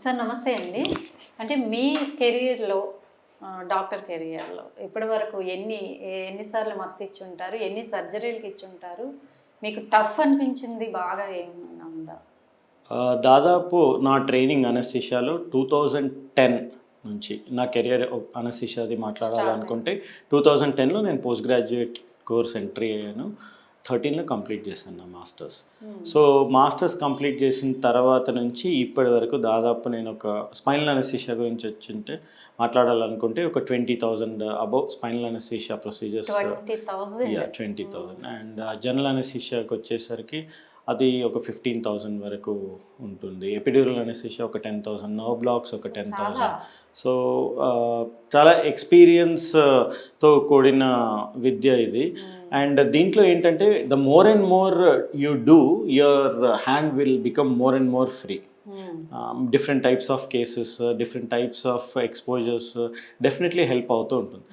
Sir నమస్తే అండి. అంటే మీ కెరియర్‌లో డాక్టర్ కెరియర్‌లో ఇప్పటి వరకు ఎన్ని సార్లు మత్తు ఇచ్చుంటారు? ఎన్ని సర్జరీలకి ఇచ్చుంటారు? మీకు టఫ్ అనిపించింది బాగా ఏమన్నా ఉందా? దాదాపు నా ట్రైనింగ్ అనస్థీషియాలో 2010 నుంచి నా కెరియర్ అనస్థీషియాది మాట్లాడాలనుకుంటే 2010లో నేను పోస్ట్ గ్రాడ్యుయేట్ కోర్స్ ఎంట్రీ అయ్యాను. 13లో కంప్లీట్ చేశాను నా మాస్టర్స్. సో మాస్టర్స్ కంప్లీట్ చేసిన తర్వాత నుంచి ఇప్పటి వరకు దాదాపు నేను ఒక స్పైనల్ అనస్థీషియా గురించి వచ్చింటే మాట్లాడాలనుకుంటే ఒక 20,000 above spinal anaesthesia procedures. 20,000 20,000 and general అనస్థీషియాకి వచ్చేసరికి అది ఒక 15,000 వరకు ఉంటుంది. ఎపిడ్యూరల్ అనస్థీషియా ఒక 10,000, నర్వ్ బ్లాక్స్ ఒక 10,000. సో చాలా ఎక్స్పీరియన్స్తో కూడిన విద్య ఇది. అండ్ దీంట్లో ఏంటంటే the more and more you do, your hand will become more and more free. Different types of cases, different types of exposures definitely help అవుతూ ఉంటుంది.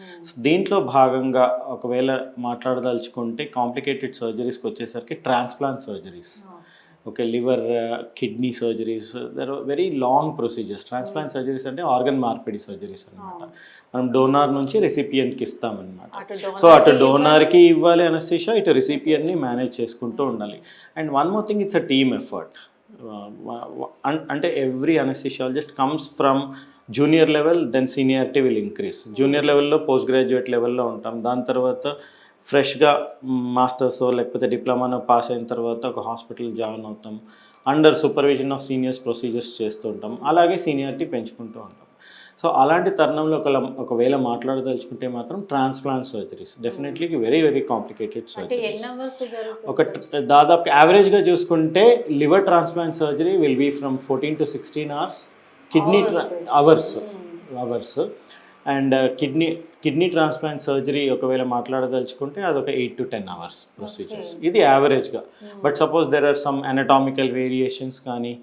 దీంట్లో భాగంగా ఒకవేళ మాట్లాడదలుచుకుంటే కాంప్లికేటెడ్ సర్జరీస్కి వచ్చేసరికి transplant surgeries, okay, liver kidney surgeries, there are very long procedures. Transplant surgeries అంటే organ మార్పిడి సర్జరీస్ అనమాట. మనం డోనార్ నుంచి రెసిపియంట్కి ఇస్తామన్నమాట. సో అటు డోనార్కి ఇవ్వాలి అనస్థీషియా, ఇటు రెసిపియన్ని మేనేజ్ చేసుకుంటూ ఉండాలి. And one more thing, it's a team effort. అంటే every anaesthesiologist comes from junior level, then seniority will increase. Junior లెవెల్లో పోస్ట్ గ్రాడ్యుయేట్ లెవెల్లో ఉంటాం. దాని తర్వాత ఫ్రెష్గా మాస్టర్స్ లేకపోతే డిప్లొమానో పాస్ అయిన తర్వాత ఒక హాస్పిటల్ జాయిన్ అవుతాం. Under supervision of seniors procedures చేస్తూ ఉంటాం. అలాగే సీనియారిటీ పెంచుకుంటూ ఉంటాం. సో అలాంటి తరుణంలో ఒకవేళ మాట్లాడదలుచుకుంటే మాత్రం transplant surgeries definitely very very complicated surgeries. ఒక దాదాపు యావరేజ్గా చూసుకుంటే liver transplant surgery will be from 14 to 16 hours. Kidney hours and kidney transplant surgery ఒకవేళ మాట్లాడదలుచుకుంటే అదొక 8 to 10 hours ప్రొసీజర్స్. ఇది యావరేజ్గా. But suppose there are some anatomical variations కానీ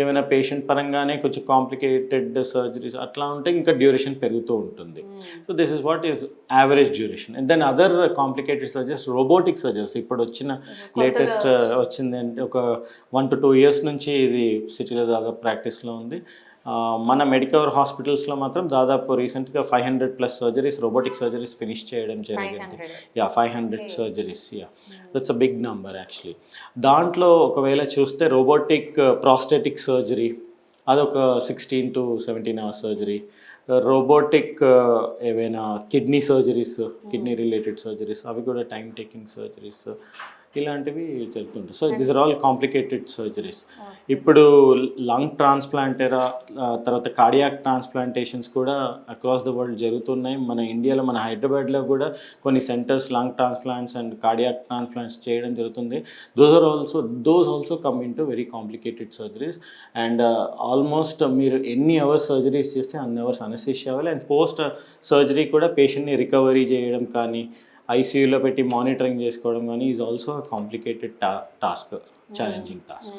ఏమైనా పేషెంట్ పరంగానే కొంచెం కాంప్లికేటెడ్ సర్జరీస్ అట్లా ఉంటే ఇంకా డ్యూరేషన్ పెరుగుతూ ఉంటుంది. So this is what is average duration. And then other complicated surgeries, robotic surgeries ఇప్పుడు వచ్చిన లేటెస్ట్ వచ్చింది అంటే ఒక 1 to 2 years నుంచి ఇది సిటీలో దాదాపు ప్రాక్టీస్లో ఉంది. మన మెడికవర్ హాస్పిటల్స్లో మాత్రం దాదాపు రీసెంట్గా 500+ సర్జరీస్, రోబోటిక్ సర్జరీస్ ఫినిష్ చేయడం జరిగింది. 500 surgeries. That's a big number actually. దాంట్లో ఒకవేళ చూస్తే రోబోటిక్ ప్రాస్టెటిక్ సర్జరీ అదొక 16 to 17 hours సర్జరీ. రోబోటిక్ ఏవైనా kidney surgeries, kidney related surgeries అవి కూడా టైం టేకింగ్ సర్జరీస్ ఇలాంటివి జరుగుతుంటాయి. So these are all complicated surgeries. ఇప్పుడు లంగ్ ట్రాన్స్ప్లాంటెరా, తర్వాత కార్డియాక్ ట్రాన్స్ప్లాంటేషన్స్ కూడా అక్రాస్ ద వరల్డ్ జరుగుతున్నాయి. మన ఇండియాలో, మన హైదరాబాద్లో కూడా కొన్ని centres lung transplants and cardiac transplants చేయడం జరుగుతుంది. Those also come into very complicated surgeries. And almost మీరు ఎన్ని అవర్స్ సర్జరీస్ చేస్తే అన్ని అవర్స్ అనస్థీషియా అవ్వాలి. అండ్ పోస్ట్ సర్జరీ కూడా పేషెంట్ని రికవరీ చేయడం కానీ, ఐసీయూలో పెట్టి మానిటరింగ్ చేసుకోవడం కానీ is also complicated task, challenging task.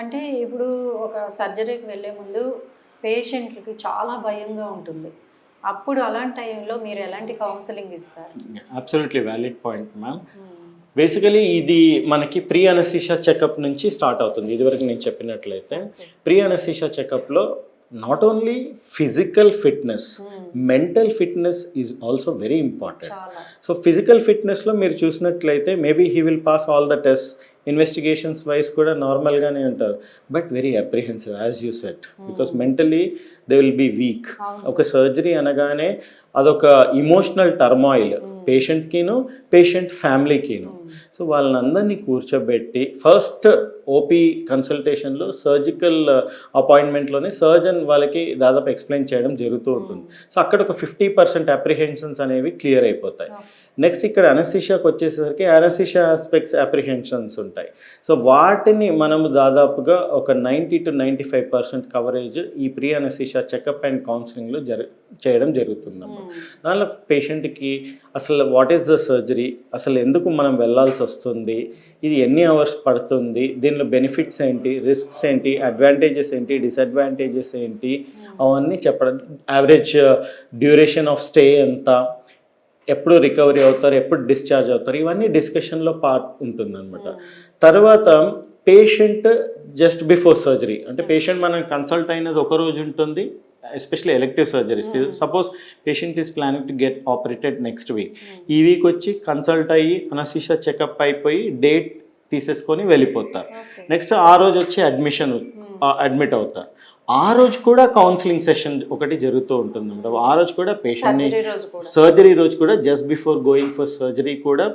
అంటే ఇప్పుడు ఒక సర్జరీకి వెళ్ళే ముందు పేషెంట్లకి చాలా భయంగా ఉంటుంది. అప్పుడు అలాంటి టైంలో మీరు ఎలాంటి కౌన్సిలింగ్ ఇస్తారు? Absolutely valid point ma'am. Basically ఇది మనకి ప్రీ అనస్థీషియా చెకప్ నుంచి స్టార్ట్ అవుతుంది. ఇదివరకు నేను చెప్పినట్లయితే ప్రీ అనస్థీషియా చెకప్లో not only physical fitness, mental fitness is also very important. So physical ఫిట్నెస్లో మీరు చూసినట్లయితే maybe he will pass all the test, investigations wise కూడా నార్మల్గానే ఉంటారు. But very apprehensive as you set, because mentally they will be weak. ఒక surgery అనగానే అదొక emotional turmoil పేషెంట్కిను, పేషెంట్ ఫ్యామిలీకిను. సో వాళ్ళని కూర్చోబెట్టి ఫస్ట్ ఓపీ కన్సల్టేషన్లో సర్జికల్ అపాయింట్మెంట్లోనే సర్జన్ వాళ్ళకి దాదాపు ఎక్స్ప్లెయిన్ చేయడం జరుగుతూ ఉంటుంది. సో అక్కడ ఒక 50% అప్రిహెన్షన్స్ అనేవి క్లియర్ అయిపోతాయి. నెక్స్ట్ ఇక్కడ అనస్థీషియాకి వచ్చేసరికి అనస్థీషియా ఆస్పెక్ట్స్ అప్రిహెన్షన్స్ ఉంటాయి. సో వాటిని మనము దాదాపుగా ఒక 90 to 95% కవరేజ్ ఈ ప్రీ అనస్థీషియా చెకప్ అండ్ కౌన్సిలింగ్లో చేయడం జరుగుతుందమ్మా. దానిలో పేషెంట్కి అసలు వాట్ ఈస్ ద సర్జరీ, అసలు ఎందుకు మనం వెళ్ళాల్సి వస్తుంది, ఇది ఎన్ని అవర్స్ పడుతుంది, దీనిలో బెనిఫిట్స్ ఏంటి, రిస్క్స్ ఏంటి, అడ్వాంటేజెస్ ఏంటి, డిసడ్వాంటేజెస్ ఏంటి అవన్నీ చెప్పడం, యావరేజ్ డ్యూరేషన్ ఆఫ్ స్టే ఎంత, ఎప్పుడు రికవరీ అవుతారు, ఎప్పుడు డిశ్చార్జ్ అవుతారు, ఇవన్నీ డిస్కషన్లో పార్ట్ ఉంటుందన్నమాట. తర్వాత పేషెంట్ జస్ట్ బిఫోర్ సర్జరీ. అంటే పేషెంట్ మనం కన్సల్ట్ అయినది ఒక రోజు ఉంటుంది, especially elective surgeries. Suppose patient is planning to get operated next week, ఈ వీక్ వచ్చి కన్సల్ట్ అయ్యి అనస్థీషియా చెకప్ అయిపోయి డేట్ తీసేసుకొని వెళ్ళిపోతారు. నెక్స్ట్ ఆ రోజు వచ్చి అడ్మిట్ అవుతారు. ఆ రోజు కూడా కౌన్సిలింగ్ సెషన్ ఒకటి జరుగుతూ ఉంటుంది మేడం. ఆ రోజు కూడా పేషెంట్ని సర్జరీ రోజు కూడా just before going for surgery కూడా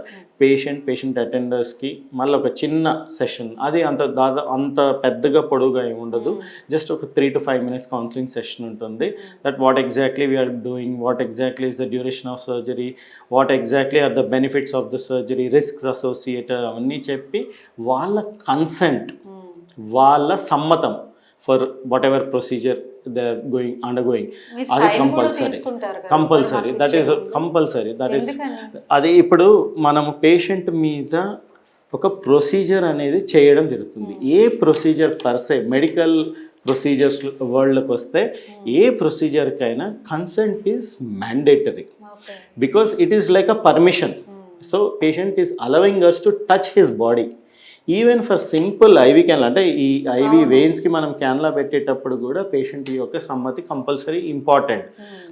పేషెంట్ అటెండర్స్కి మళ్ళీ ఒక చిన్న సెషన్, అది అంత పెద్దగా పొడవుగా ఏమి ఉండదు, జస్ట్ ఒక 3 to 5 minutes కౌన్సిలింగ్ సెషన్ ఉంటుంది. That what exactly we are doing, what exactly is the duration of surgery, what exactly are the benefits of the surgery, risks associated అవన్నీ చెప్పి వాళ్ళ కన్సెంట్, వాళ్ళ సమ్మతం for whatever procedure they are undergoing, అది compulsory. That is compulsory. అది ఇప్పుడు మనము patient మీద ఒక ప్రొసీజర్ అనేది చేయడం జరుగుతుంది. ఏ ప్రొసీజర్ పర్సే మెడికల్ ప్రొసీజర్స్ వరల్డ్కి వస్తే ఏ ప్రొసీజర్కైనా consent is mandatory, because it is like a permission. So patient is allowing us to touch his body. Even for simple IV క్యాన్లా, అంటే ఈ ఐవి వెయిన్స్కి మనం క్యాన్లా పెట్టేటప్పుడు కూడా పేషెంట్ యొక్క సమ్మతి కంపల్సరీ ఇంపార్టెంట్.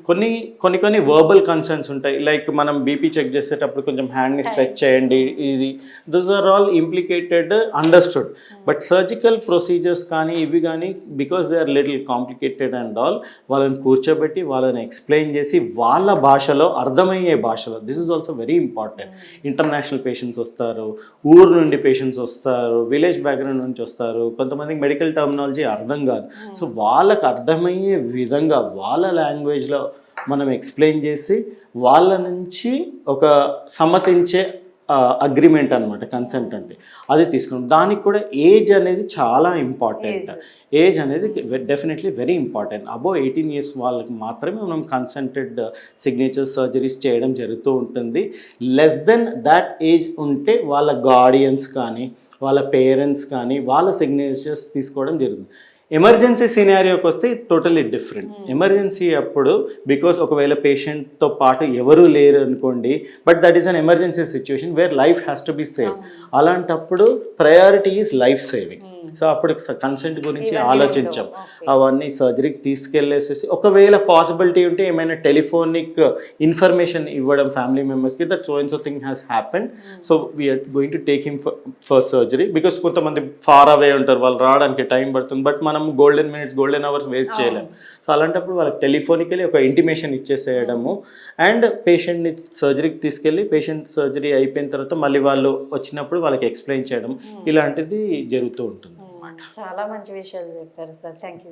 కొన్ని వర్బల్ కన్సర్న్స్ ఉంటాయి, లైక్ మనం బీపీ చెక్ చేసేటప్పుడు కొంచెం హ్యాండ్ని స్ట్రెచ్ చేయండి, ఇది those are all implicated, understood. But surgical procedures కానీ ఇవి కానీ because they are little complicated and all, వాళ్ళని కూర్చోబెట్టి వాళ్ళని ఎక్స్ప్లెయిన్ చేసి వాళ్ళ భాషలో, అర్థమయ్యే భాషలో, this is also very important. International patients వస్తారు, ఊరు నుండి పేషెంట్స్ వస్తారు, విలేజ్ బ్యాక్గ్రౌండ్ నుంచి వస్తారు, కొంతమందికి మెడికల్ టర్మినాలజీ అర్థం కాదు. సో వాళ్ళకి అర్థమయ్యే విధంగా వాళ్ళ లాంగ్వేజ్లో మనం ఎక్స్ప్లెయిన్ చేసి వాళ్ళ నుంచి ఒక సమ్మతించే అగ్రిమెంట్ అనమాట కన్సెంట్ అంటే, అది తీసుకున్నాం. దానికి కూడా ఏజ్ అనేది చాలా ఇంపార్టెంట్. ఏజ్ అనేది definitely very important. Above 18 years వాళ్ళకి మాత్రమే మనం కన్సెంటెడ్ సిగ్నేచర్ సర్జరీస్ చేయడం జరుగుతూ ఉంటుంది. లెస్ దెన్ దాట్ ఏజ్ ఉంటే వాళ్ళ గార్డియన్స్ కానీ వాళ్ళ పేరెంట్స్ కానీ వాళ్ళ సిగ్నేచర్స్ తీసుకోవడం జరుగుతుంది. ఎమర్జెన్సీ సినారియోకి వస్తే టోటలీ డిఫరెంట్. ఎమర్జెన్సీ అప్పుడు బికాస్ ఒకవేళ పేషెంట్తో పాటు ఎవరూ లేరు అనుకోండి, but that is an emergency situation where life has to be save. అలాంటప్పుడు priority is life saving. So అప్పుడు కన్సెంట్ గురించి ఆలోచించాం, అవన్నీ సర్జరీకి తీసుకెళ్ళేసేసి ఒకవేళ పాసిబిలిటీ ఉంటే ఏమైనా టెలిఫోనిక్ ఇన్ఫర్మేషన్ ఇవ్వడం ఫ్యామిలీ మెంబర్స్కి, that so and so thing has happened, so we are going to take him for surgery. Because కొంతమంది ఫార్ అవే ఉంటారు, వాళ్ళు రావడానికి టైం పడుతుంది, బట్ మనం గోల్డెన్ అవర్స్ వేస్ట్ చేయలేము. సో అలాంటప్పుడు వాళ్ళకి టెలిఫోనికలీ ఒక ఇంటిమేషన్ ఇచ్చేసేయడము, అండ్ పేషెంట్ని సర్జరీకి తీసుకెళ్ళి పేషెంట్ సర్జరీ అయిపోయిన తర్వాత మళ్ళీ వాళ్ళు వచ్చినప్పుడు వాళ్ళకి ఎక్స్ప్లెయిన్ చేయడం, ఇలాంటిది జరుగుతూ ఉంటుంది. చాలా మంచి విషయాలు చెప్పారు సార్. Thank you.